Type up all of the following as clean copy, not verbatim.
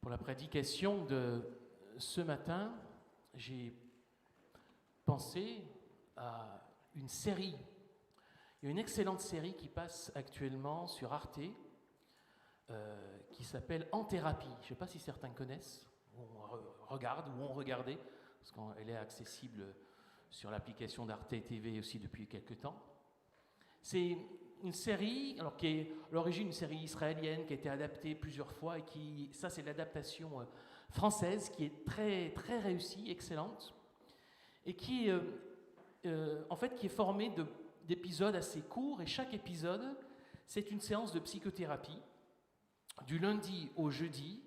Pour la prédication de ce matin, j'ai pensé à une série. Il y a une excellente série qui passe actuellement sur Arte, qui s'appelle En thérapie. Je ne sais pas si certains connaissent, ou regardent, ou ont regardé, parce qu'elle est accessible sur l'application d'Arte TV aussi depuis quelques temps. C'est une série, alors qui est à l'origine une série israélienne qui a été adaptée plusieurs fois, et ça c'est l'adaptation française qui est très, très réussie, excellente, et qui en fait qui est formée d'épisodes assez courts, et chaque épisode c'est une séance de psychothérapie du lundi au jeudi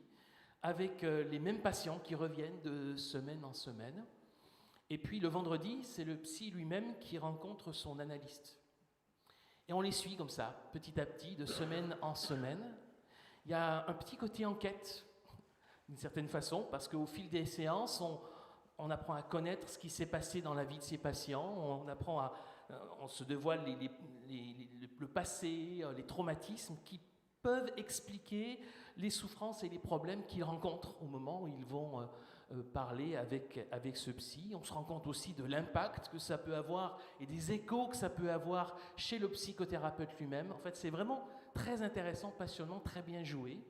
avec les mêmes patients qui reviennent de semaine en semaine. Et puis le vendredi, c'est le psy lui-même qui rencontre son analyste. Et on les suit comme ça, petit à petit, de semaine en semaine. Il y a un petit côté enquête, d'une certaine façon, parce qu'au fil des séances, on apprend à connaître ce qui s'est passé dans la vie de ces patients, on se dévoile le passé, les traumatismes qui peuvent expliquer les souffrances et les problèmes qu'ils rencontrent au moment où ils vont parler avec ce psy. On se rend compte aussi de l'impact que ça peut avoir et des échos que ça peut avoir chez le psychothérapeute lui-même. En fait, c'est vraiment très intéressant, passionnant, très bien joué.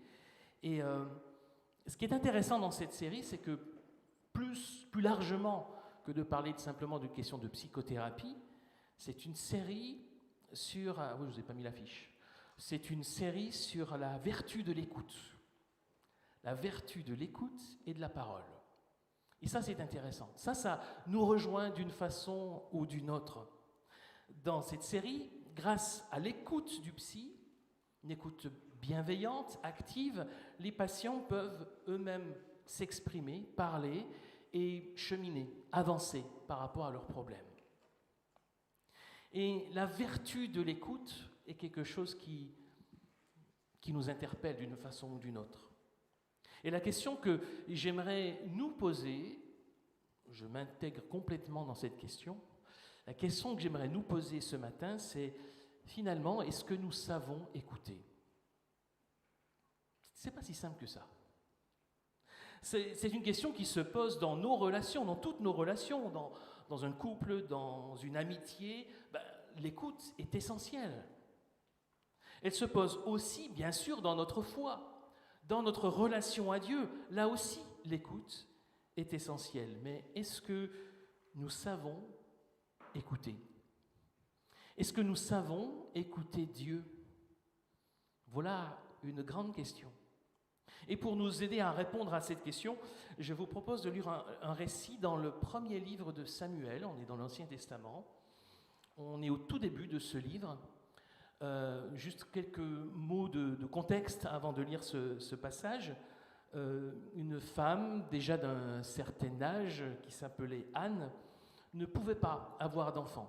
Et ce qui est intéressant dans cette série, c'est que plus largement que de parler simplement d'une question de psychothérapie, c'est une série sur... oui, je ne vous ai pas mis l'affiche. C'est une série sur la vertu de l'écoute. La vertu de l'écoute et de la parole. Et ça, c'est intéressant. Ça nous rejoint d'une façon ou d'une autre. Dans cette série, grâce à l'écoute du psy, une écoute bienveillante, active, les patients peuvent eux-mêmes s'exprimer, parler et cheminer, avancer par rapport à leurs problèmes. Et la vertu de l'écoute est quelque chose qui nous interpelle d'une façon ou d'une autre. Et la question que j'aimerais nous poser, je m'intègre complètement dans cette question, la question que j'aimerais nous poser ce matin, c'est finalement, est-ce que nous savons écouter ? C'est pas si simple que ça. C'est une question qui se pose dans nos relations, dans toutes nos relations, dans un couple, dans une amitié. L'écoute est essentielle. Elle se pose aussi, bien sûr, dans notre foi, dans notre relation à Dieu. Là aussi, l'écoute est essentielle. Mais est-ce que nous savons écouter ? Est-ce que nous savons écouter Dieu ? Voilà une grande question. Et pour nous aider à répondre à cette question, je vous propose de lire un récit dans le premier livre de Samuel. On est dans l'Ancien Testament. On est au tout début de ce livre. Juste quelques mots de contexte avant de lire ce passage. Une femme, déjà d'un certain âge, qui s'appelait Anne, ne pouvait pas avoir d'enfant.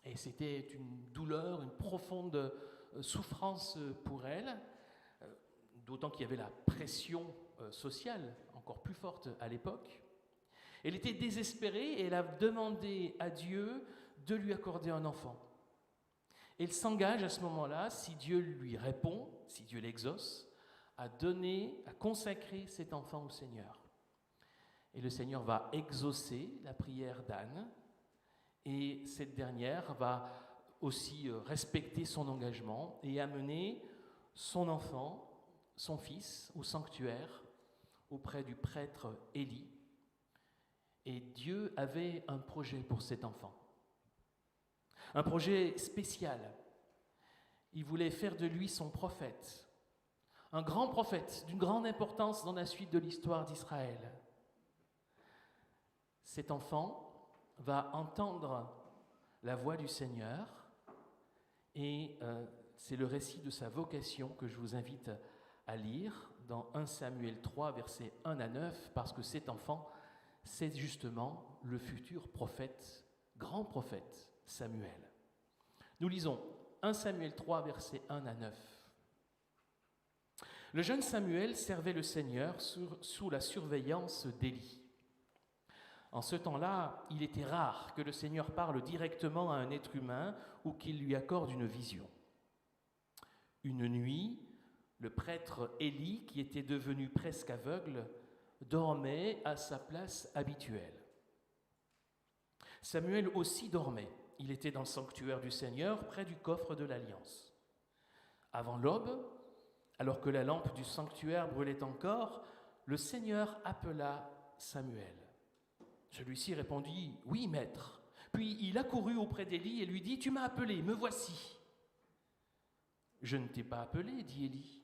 Et c'était une douleur, une profonde souffrance pour elle, d'autant qu'il y avait la pression sociale encore plus forte à l'époque. Elle était désespérée et elle a demandé à Dieu de lui accorder un enfant. Elle s'engage à ce moment-là, si Dieu lui répond, si Dieu l'exauce, à consacrer cet enfant au Seigneur. Et le Seigneur va exaucer la prière d'Anne, et cette dernière va aussi respecter son engagement et amener son enfant, son fils, au sanctuaire, auprès du prêtre Élie. Et Dieu avait un projet pour cet enfant. Un projet spécial. Il voulait faire de lui son prophète, un grand prophète d'une grande importance dans la suite de l'histoire d'Israël. Cet enfant va entendre la voix du Seigneur et c'est le récit de sa vocation que je vous invite à lire dans 1 Samuel 3, versets 1 à 9, parce que cet enfant, c'est justement le futur prophète, grand prophète, Samuel. Nous lisons 1 Samuel 3, versets 1 à 9. Le jeune Samuel servait le Seigneur sous la surveillance d'Élie. En ce temps-là, il était rare que le Seigneur parle directement à un être humain ou qu'il lui accorde une vision. Une nuit, Le prêtre Élie, qui était devenu presque aveugle, dormait à sa place habituelle. Samuel aussi dormait. Il était dans le sanctuaire du Seigneur, près du coffre de l'Alliance. Avant l'aube, alors que la lampe du sanctuaire brûlait encore, le Seigneur appela Samuel. Celui-ci répondit « Oui, maître ». Puis il accourut auprès d'Élie et lui dit « Tu m'as appelé, me voici ». « Je ne t'ai pas appelé, dit Élie.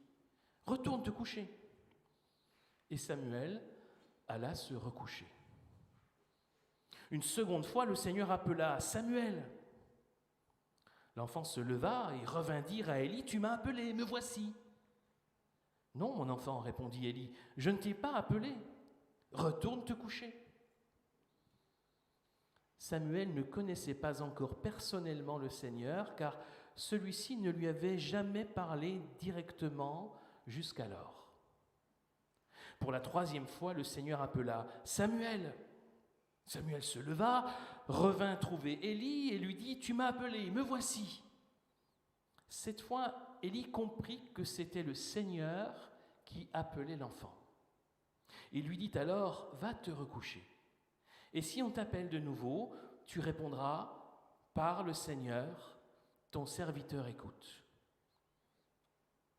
Retourne te coucher. » Et Samuel alla se recoucher. Une seconde fois, le Seigneur appela « Samuel ». L'enfant se leva et revint dire à Élie « Tu m'as appelé, me voici ». « Non, mon enfant, répondit Élie, je ne t'ai pas appelé. Retourne te coucher. » Samuel ne connaissait pas encore personnellement le Seigneur, car celui-ci ne lui avait jamais parlé directement jusqu'alors. Pour la troisième fois, le Seigneur appela « Samuel !» Samuel se leva, revint trouver Élie et lui dit « Tu m'as appelé, me voici !» Cette fois, Élie comprit que c'était le Seigneur qui appelait l'enfant. Il lui dit alors « Va te recoucher. Et si on t'appelle de nouveau, tu répondras « Parle, Seigneur, ton serviteur écoute. »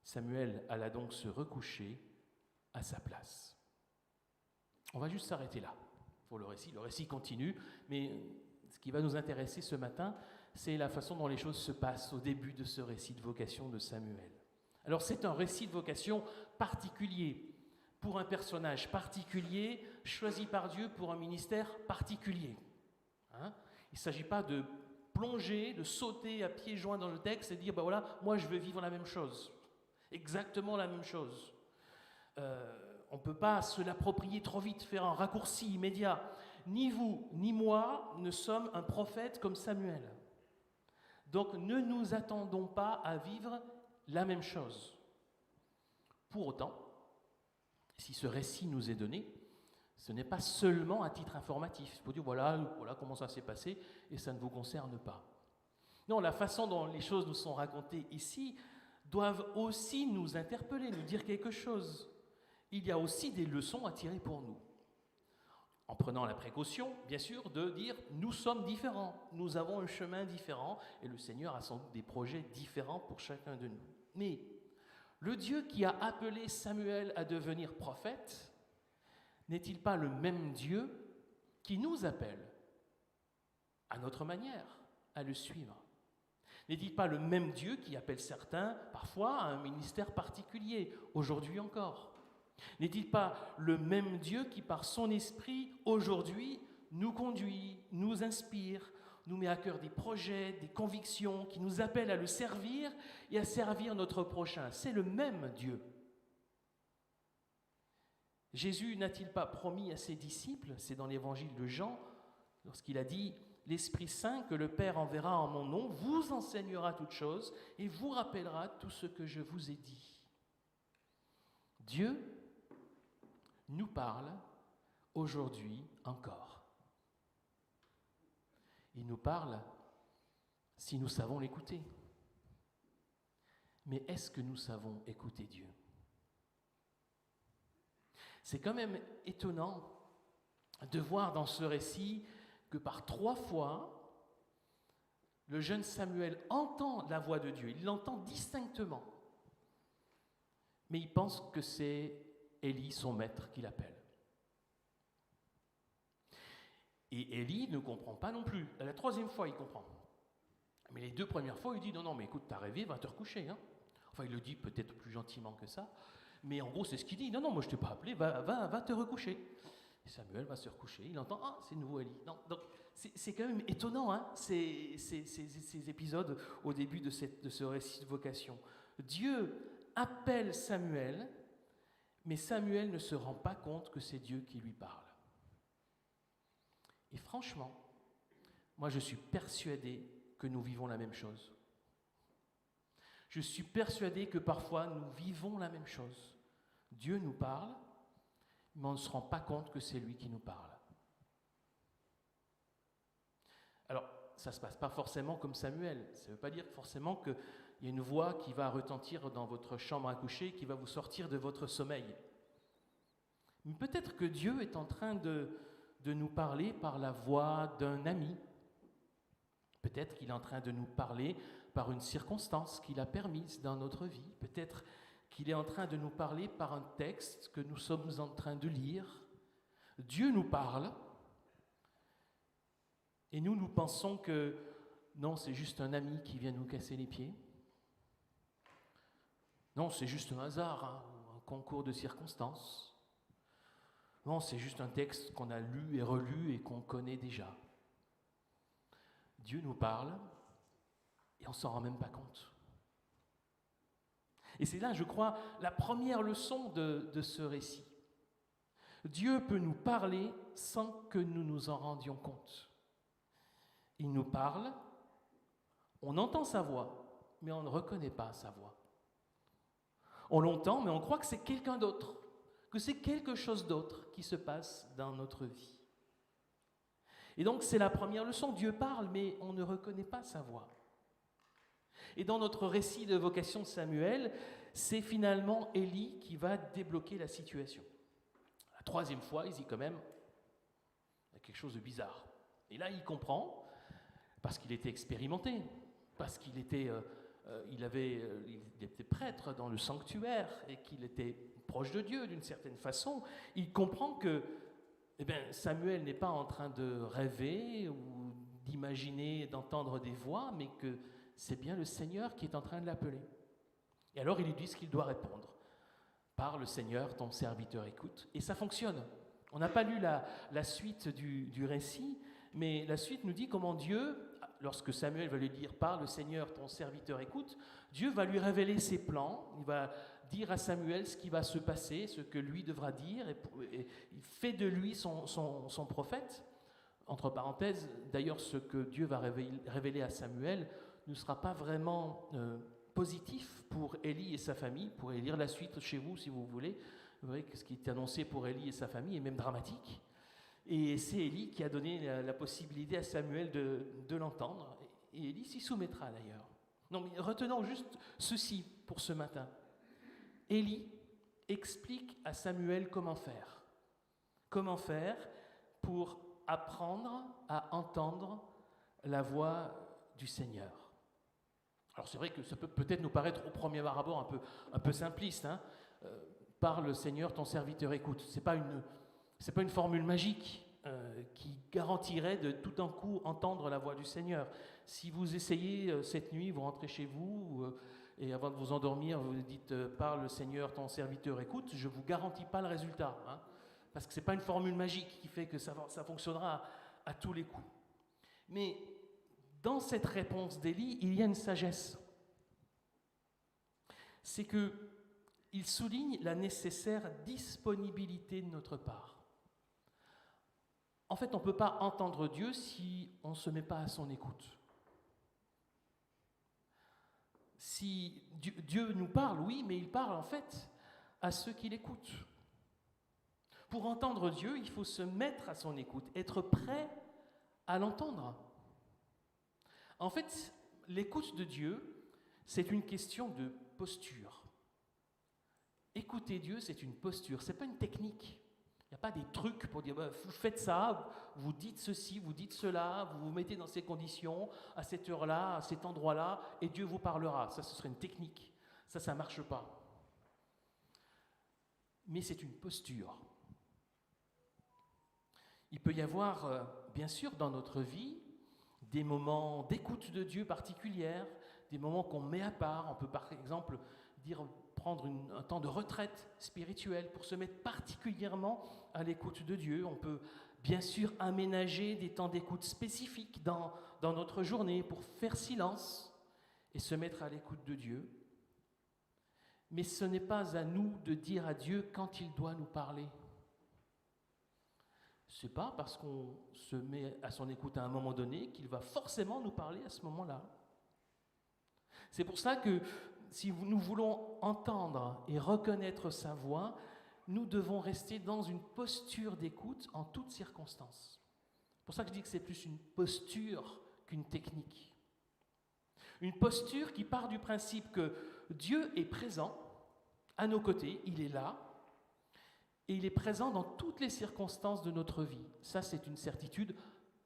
Samuel alla donc se recoucher à sa place. On va juste s'arrêter là pour le récit. Le récit continue, mais ce qui va nous intéresser ce matin, c'est la façon dont les choses se passent au début de ce récit de vocation de Samuel. Alors c'est un récit de vocation particulier, pour un personnage particulier, choisi par Dieu pour un ministère particulier. Il ne s'agit pas de plonger, de sauter à pieds joints dans le texte et dire, ben voilà, moi je veux vivre la même chose, exactement la même chose. On ne peut pas se l'approprier trop vite, faire un raccourci immédiat. Ni vous, ni moi ne sommes un prophète comme Samuel. Donc ne nous attendons pas à vivre la même chose. Pour autant, si ce récit nous est donné, ce n'est pas seulement à titre informatif. Il faut dire voilà comment ça s'est passé et ça ne vous concerne pas. Non, la façon dont les choses nous sont racontées ici doivent aussi nous interpeller, nous dire quelque chose. Il y a aussi des leçons à tirer pour nous. En prenant la précaution, bien sûr, de dire nous sommes différents, nous avons un chemin différent et le Seigneur a sans doute des projets différents pour chacun de nous. Mais le Dieu qui a appelé Samuel à devenir prophète, n'est-il pas le même Dieu qui nous appelle, à notre manière, à le suivre? N'est-il pas le même Dieu qui appelle certains, parfois, à un ministère particulier, aujourd'hui encore? N'est-il pas le même Dieu qui, par son esprit, aujourd'hui, nous conduit, nous inspire, nous met à cœur des projets, des convictions, qui nous appelle à le servir et à servir notre prochain? C'est le même Dieu. Jésus n'a-t-il pas promis à ses disciples, c'est dans l'évangile de Jean, lorsqu'il a dit « L'Esprit Saint que le Père enverra en mon nom vous enseignera toutes choses et vous rappellera tout ce que je vous ai dit. » Dieu nous parle aujourd'hui encore. Il nous parle si nous savons l'écouter. Mais est-ce que nous savons écouter Dieu? C'est quand même étonnant de voir dans ce récit que par 3 fois, le jeune Samuel entend la voix de Dieu, il l'entend distinctement. Mais il pense que c'est Élie, son maître, qui l'appelle. Et Élie ne comprend pas non plus. La 3e fois, il comprend. Mais les 2 premières fois, il dit « Non, mais écoute, t'as rêvé, va te recoucher. » Enfin, il le dit peut-être plus gentiment que ça. Mais en gros, c'est ce qu'il dit. « Non, moi je ne t'ai pas appelé, va te recoucher. » Et Samuel va se recoucher. Il entend « Ah, c'est nouveau Élie. » Donc, c'est quand même étonnant, ces épisodes au début de ce récit de vocation. Dieu appelle Samuel, mais Samuel ne se rend pas compte que c'est Dieu qui lui parle. Et franchement, moi je suis persuadé que nous vivons la même chose. Je suis persuadé que parfois nous vivons la même chose. Dieu nous parle, mais on ne se rend pas compte que c'est lui qui nous parle. Alors, ça ne se passe pas forcément comme Samuel. Ça ne veut pas dire forcément que il y a une voix qui va retentir dans votre chambre à coucher, qui va vous sortir de votre sommeil. Mais peut-être que Dieu est en train de nous parler par la voix d'un ami. Peut-être qu'il est en train de nous parler par une circonstance qu'il a permise dans notre vie. Peut-être qu'il est en train de nous parler par un texte que nous sommes en train de lire. Dieu nous parle et nous pensons que non, c'est juste un ami qui vient nous casser les pieds. Non, c'est juste un hasard, hein, un concours de circonstances. Non, c'est juste un texte qu'on a lu et relu et qu'on connaît déjà. Dieu nous parle et on ne s'en rend même pas compte. Et c'est là, je crois, la première leçon de ce récit. Dieu peut nous parler sans que nous nous en rendions compte. Il nous parle, on entend sa voix, mais on ne reconnaît pas sa voix. On l'entend, mais on croit que c'est quelqu'un d'autre, que c'est quelque chose d'autre qui se passe dans notre vie. Et donc c'est la première leçon, Dieu parle, mais on ne reconnaît pas sa voix. Et dans notre récit de vocation de Samuel, c'est finalement Élie qui va débloquer la situation. La troisième fois, il dit quand même, il y a quelque chose de bizarre. Et là, il comprend, parce qu'il était expérimenté, parce qu'il était, il était prêtre dans le sanctuaire et qu'il était proche de Dieu d'une certaine façon. Il comprend que Samuel n'est pas en train de rêver ou d'imaginer, d'entendre des voix, mais que c'est bien le Seigneur qui est en train de l'appeler. Et alors il lui dit ce qu'il doit répondre. Parle Seigneur, ton serviteur écoute. Et ça fonctionne. On n'a pas lu la suite du récit, mais la suite nous dit comment Dieu, lorsque Samuel va lui dire « Parle Seigneur, ton serviteur écoute », Dieu va lui révéler ses plans, il va dire à Samuel ce qui va se passer, ce que lui devra dire, et il fait de lui son prophète. Entre parenthèses, d'ailleurs, ce que Dieu va révéler à Samuel ne sera pas vraiment positif pour Élie et sa famille. Vous pourrez lire la suite chez vous si vous voulez. Vous verrez que ce qui est annoncé pour Élie et sa famille est même dramatique. Et c'est Élie qui a donné la possibilité à Samuel de l'entendre. Et Élie s'y soumettra d'ailleurs. Non, mais retenons juste ceci pour ce matin. Élie explique à Samuel comment faire. Comment faire pour apprendre à entendre la voix du Seigneur. Alors c'est vrai que ça peut peut-être nous paraître au premier abord un peu simpliste. Hein. Parle Seigneur, ton serviteur écoute. C'est pas une formule magique qui garantirait de tout d'un coup entendre la voix du Seigneur. Si vous essayez cette nuit, vous rentrez chez vous et avant de vous endormir, vous dites parle Seigneur, ton serviteur écoute, je ne vous garantis pas le résultat. Hein, parce que ce n'est pas une formule magique qui fait que ça fonctionnera à tous les coups. Mais dans cette réponse d'Élie, il y a une sagesse. C'est qu'il souligne la nécessaire disponibilité de notre part. En fait, on ne peut pas entendre Dieu si on ne se met pas à son écoute. Si Dieu nous parle, oui, mais il parle en fait à ceux qui l'écoutent. Pour entendre Dieu, il faut se mettre à son écoute, être prêt à l'entendre. En fait, l'écoute de Dieu, c'est une question de posture. Écouter Dieu, c'est une posture, ce n'est pas une technique. Il n'y a pas des trucs pour dire vous faites ça, vous dites ceci, vous dites cela, vous vous mettez dans ces conditions, à cette heure-là, à cet endroit-là, et Dieu vous parlera. Ça, ce serait une technique. Ça ne marche pas. Mais c'est une posture. Il peut y avoir, bien sûr, dans notre vie, des moments d'écoute de Dieu particulières, des moments qu'on met à part. On peut par exemple prendre un temps de retraite spirituelle pour se mettre particulièrement à l'écoute de Dieu. On peut bien sûr aménager des temps d'écoute spécifiques dans notre journée pour faire silence et se mettre à l'écoute de Dieu. Mais ce n'est pas à nous de dire à Dieu quand il doit nous parler. Ce n'est pas parce qu'on se met à son écoute à un moment donné qu'il va forcément nous parler à ce moment-là. C'est pour ça que si nous voulons entendre et reconnaître sa voix, nous devons rester dans une posture d'écoute en toutes circonstances. C'est pour ça que je dis que c'est plus une posture qu'une technique. Une posture qui part du principe que Dieu est présent à nos côtés, il est là, et il est présent dans toutes les circonstances de notre vie. Ça, c'est une certitude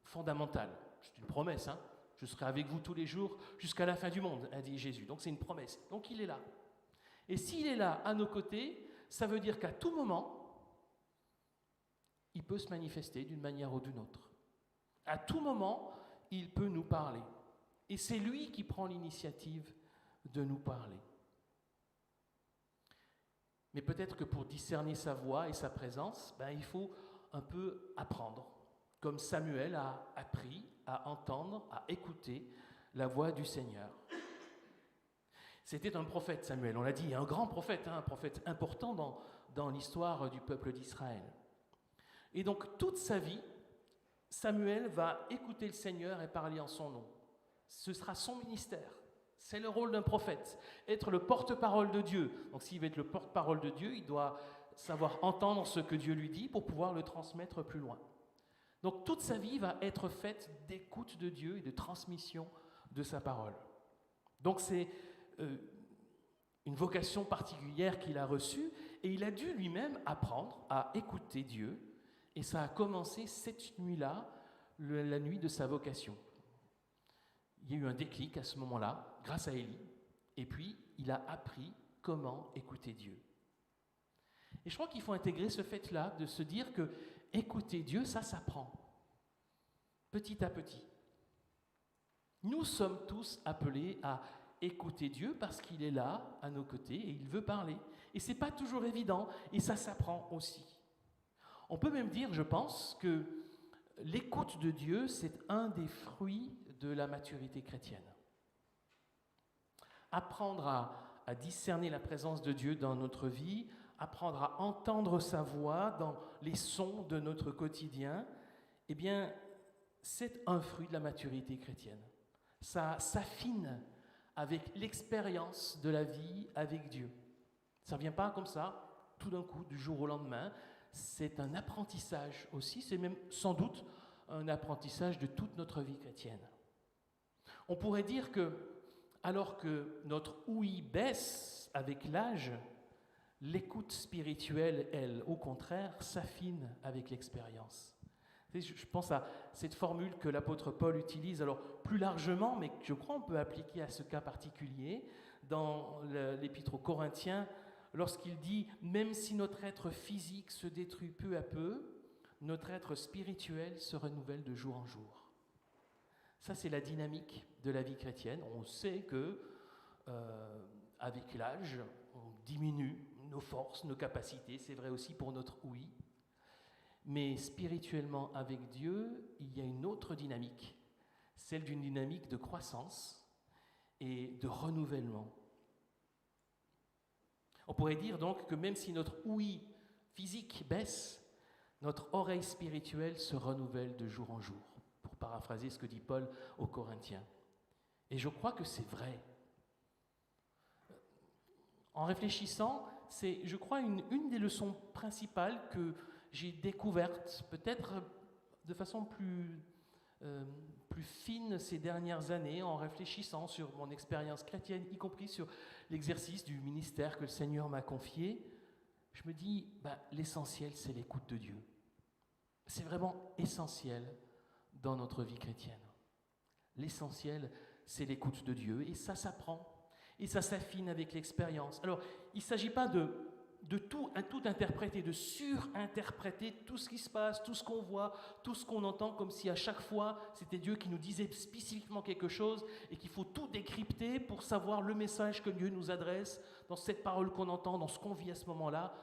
fondamentale. C'est une promesse, hein. Je serai avec vous tous les jours jusqu'à la fin du monde, a dit Jésus. Donc c'est une promesse. Donc il est là. Et s'il est là à nos côtés, ça veut dire qu'à tout moment, il peut se manifester d'une manière ou d'une autre. À tout moment, il peut nous parler. Et c'est lui qui prend l'initiative de nous parler. Mais peut-être que pour discerner sa voix et sa présence, il faut un peu apprendre, comme Samuel a appris à entendre, à écouter la voix du Seigneur. C'était un prophète, Samuel, on l'a dit, un grand prophète, un prophète important dans l'histoire du peuple d'Israël. Et donc, toute sa vie, Samuel va écouter le Seigneur et parler en son nom. Ce sera son ministère. C'est le rôle d'un prophète, être le porte-parole de Dieu. Donc s'il veut être le porte-parole de Dieu, il doit savoir entendre ce que Dieu lui dit pour pouvoir le transmettre plus loin. Donc toute sa vie va être faite d'écoute de Dieu et de transmission de sa parole. Donc c'est une vocation particulière qu'il a reçue et il a dû lui-même apprendre à écouter Dieu. Et ça a commencé cette nuit-là, la nuit de sa vocation. Il y a eu un déclic à ce moment-là, grâce à Élie, et puis il a appris comment écouter Dieu. Et je crois qu'il faut intégrer ce fait-là, de se dire que écouter Dieu, ça s'apprend, petit à petit. Nous sommes tous appelés à écouter Dieu parce qu'il est là, à nos côtés, et il veut parler. Et ce n'est pas toujours évident, et ça s'apprend aussi. On peut même dire, je pense, que l'écoute de Dieu, c'est un des fruits de la maturité chrétienne. Apprendre à discerner la présence de Dieu dans notre vie, apprendre à entendre sa voix dans les sons de notre quotidien, eh bien, c'est un fruit de la maturité chrétienne. Ça s'affine avec l'expérience de la vie avec Dieu. Ça ne vient pas comme ça, tout d'un coup, du jour au lendemain. C'est un apprentissage aussi, c'est même sans doute un apprentissage de toute notre vie chrétienne. On pourrait dire que, alors que notre ouïe baisse avec l'âge, l'écoute spirituelle, elle, au contraire, s'affine avec l'expérience. Je pense à cette formule que l'apôtre Paul utilise, alors plus largement, mais que je crois on peut appliquer à ce cas particulier, dans l'épître aux Corinthiens, lorsqu'il dit « Même si notre être physique se détruit peu à peu, notre être spirituel se renouvelle de jour en jour. » Ça, c'est la dynamique de la vie chrétienne. On sait que, avec l'âge, on diminue nos forces, nos capacités. C'est vrai aussi pour notre ouïe. Mais spirituellement, avec Dieu, il y a une autre dynamique, celle d'une dynamique de croissance et de renouvellement. On pourrait dire donc que même si notre ouïe physique baisse, notre oreille spirituelle se renouvelle de jour en jour, pour paraphraser ce que dit Paul aux Corinthiens. Et je crois que c'est vrai. En réfléchissant, c'est, je crois, une des leçons principales que j'ai découvertes, peut-être de façon plus fine ces dernières années, en réfléchissant sur mon expérience chrétienne, y compris sur l'exercice du ministère que le Seigneur m'a confié. Je me dis, l'essentiel, c'est l'écoute de Dieu. C'est vraiment essentiel dans notre vie chrétienne. L'essentiel, c'est l'écoute de Dieu, et ça s'apprend, et ça s'affine avec l'expérience. Alors, il ne s'agit pas de tout interpréter, de surinterpréter tout ce qui se passe, tout ce qu'on voit, tout ce qu'on entend, comme si à chaque fois, c'était Dieu qui nous disait spécifiquement quelque chose, et qu'il faut tout décrypter pour savoir le message que Dieu nous adresse dans cette parole qu'on entend, dans ce qu'on vit à ce moment-là.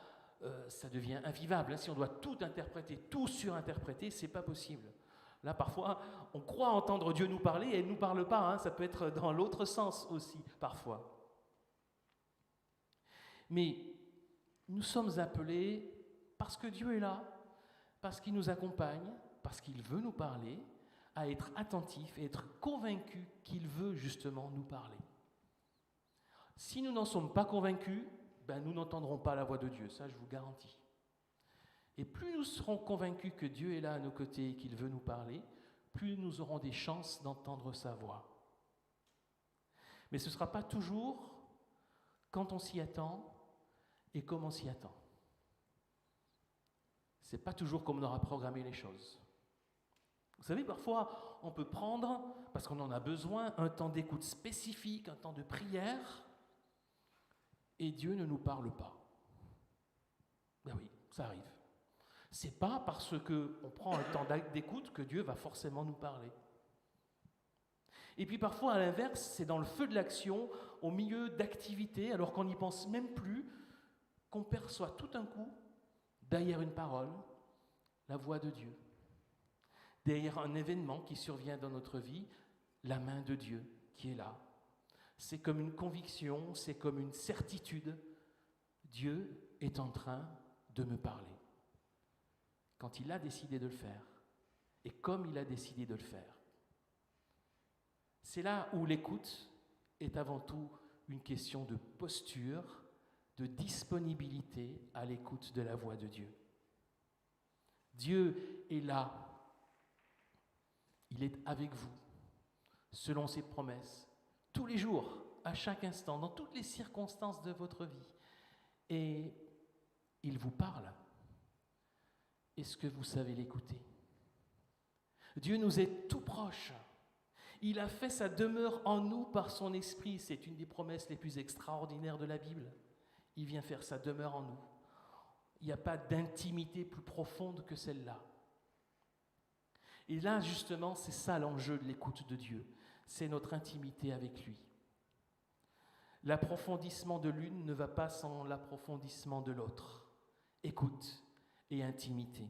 Ça devient invivable. Si on doit tout interpréter, tout surinterpréter, c'est pas possible. Là, parfois, on croit entendre Dieu nous parler et il ne nous parle pas. Ça peut être dans l'autre sens aussi, parfois. Mais nous sommes appelés, parce que Dieu est là, parce qu'il nous accompagne, parce qu'il veut nous parler, à être attentifs et être convaincus qu'il veut justement nous parler. Si nous n'en sommes pas convaincus, nous n'entendrons pas la voix de Dieu, ça je vous garantis. Et plus nous serons convaincus que Dieu est là à nos côtés et qu'il veut nous parler, plus nous aurons des chances d'entendre sa voix. Mais ce ne sera pas toujours quand on s'y attend et comme on s'y attend. Ce n'est pas toujours comme on aura programmé les choses. Vous savez, parfois, on peut prendre, parce qu'on en a besoin, un temps d'écoute spécifique, un temps de prière, et Dieu ne nous parle pas. Ben oui, ça arrive. C'est pas parce qu'on prend un temps d'écoute que Dieu va forcément nous parler. Et puis parfois, à l'inverse, c'est dans le feu de l'action, au milieu d'activités, alors qu'on n'y pense même plus, qu'on perçoit tout d'un coup, derrière une parole, la voix de Dieu. Derrière un événement qui survient dans notre vie, la main de Dieu qui est là. C'est comme une conviction, c'est comme une certitude. Dieu est en train de me parler. Quand il a décidé de le faire, et comme il a décidé de le faire. C'est là où l'écoute est avant tout une question de posture, de disponibilité à l'écoute de la voix de Dieu. Dieu est là. Il est avec vous, selon ses promesses, tous les jours, à chaque instant, dans toutes les circonstances de votre vie. Et il vous parle. Est-ce que vous savez l'écouter? Dieu nous est tout proche. Il a fait sa demeure en nous par son esprit. C'est une des promesses les plus extraordinaires de la Bible. Il vient faire sa demeure en nous. Il n'y a pas d'intimité plus profonde que celle-là. Et là, justement, c'est ça l'enjeu de l'écoute de Dieu. C'est notre intimité avec lui. L'approfondissement de l'une ne va pas sans l'approfondissement de l'autre. Écoute et intimité.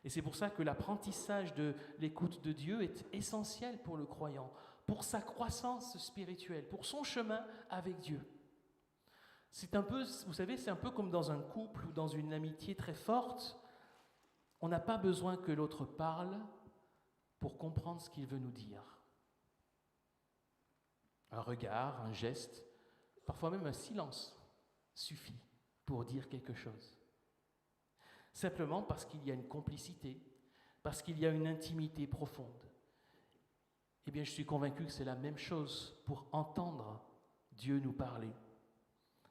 Et c'est pour ça que l'apprentissage de l'écoute de Dieu est essentiel pour le croyant, pour sa croissance spirituelle, pour son chemin avec Dieu. C'est un peu, vous savez, c'est un peu comme dans un couple ou dans une amitié très forte. On n'a pas besoin que l'autre parle pour comprendre ce qu'il veut nous dire. Un regard, un geste, parfois même un silence suffit pour dire quelque chose. Simplement parce qu'il y a une complicité, parce qu'il y a une intimité profonde. Eh bien, je suis convaincu que c'est la même chose pour entendre Dieu nous parler.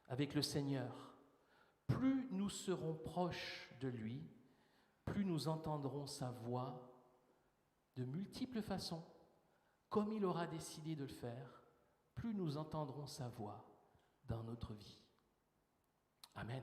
Avec le Seigneur, plus nous serons proches de lui, plus nous entendrons sa voix de multiples façons, comme il aura décidé de le faire, plus nous entendrons sa voix dans notre vie. Amen.